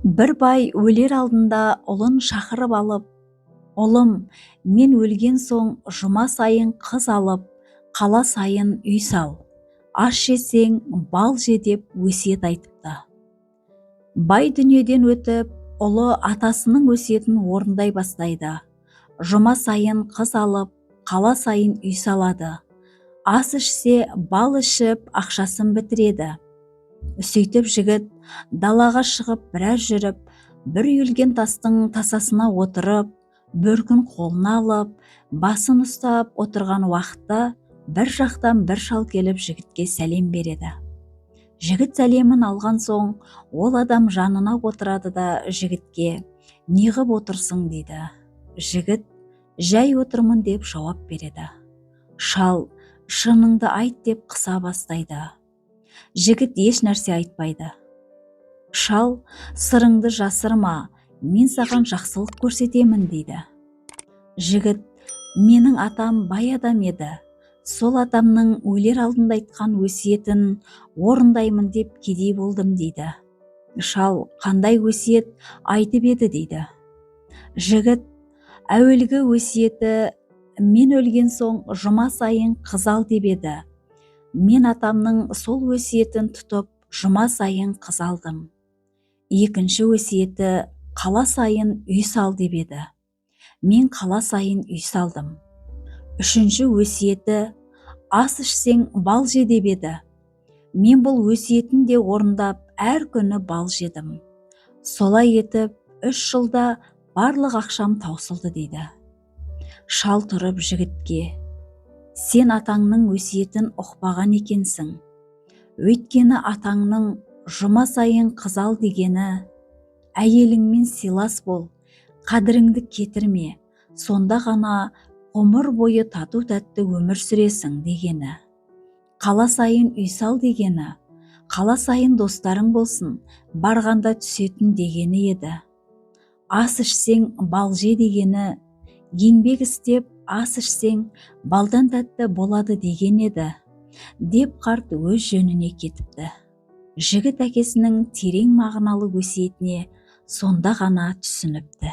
Бір бай өлер алдында ұлын шақырып алып, «Ұлым, мен өлген соң жұма сайын қыз алып, қала сайын үй сал. Ас жесең, бал же» деп өсиет айтыпты. Бай дүниеден өтіп, ұлы атасының өсиетін орындай бастайды. Жұма сайын қыз алып, қала сайын үй салады. Ас ішсе, бал ішіп, ақшасын бітіреді. Сөйтіп жігіт далаға шығып біраз жүріп, бір үйілген тастың тасасына отырып, бөркін қолына алып, басын ұстап отырған уақытта бір жақтан бір шал келіп жігітке сәлем береді. Жігіт сәлемін алған соң, ол адам жанына отырады да жігітке «Неғып отырсың?» дейді. Жігіт «Жай отырмын» деп жауап береді. Шал «Шыныңды айт» деп қыса бастайды. Жігіт еш нәрсе айтпайды. Шал «Сырыңды жасырма, мен саған жақсылық көрсетемін» дейді. Жігіт «Менің атам бай адам еді. Сол атамның өлер алдында айтқан өсиетін орындаймын деп кедей болдым» дейді. Шал «Қандай өсиет айтып еді?» дейді. Жігіт әуелгі өсиеті «Мен өлген соң жұма сайын қыз ал» деп еді. Мен атамның сол өсиетін тұтып, жұма сайын қыз алдым. Екінші өсиеті «Қала сайын үй сал» деп еді. Мен қала сайын үй салдым. Үшінші өсиеті «Ас ішсең, бал же» деп еді. Мен бұл өсиетін де орындап, әр күні бал жедім. Солай етіп, 3 жылда барлық ақшам таусылды дейді. Шал тұрып жігітке «Сен атаңның өсиетін ұқпаған екенсің. Өйткені атаңның жұма сайын қыз ал дегені, әйеліңмен сыйлас бол, қадіріңді кетірме, сонда ғана ғұмыр бойы тату-тәтті өмір сүресің дегені. Қала сайын үй сал дегені, қала сайын достарың болсын, барғанда түсетін дегені еді. Ас ішсең, бал же дегені, еңбек істеп, ас ішсең, балдан тәтті болады деген еді, деп қарт өз жөніне кетіпті. Жігіт әкесінің терең мағыналы өсиетіне сонда ғана түсініпті.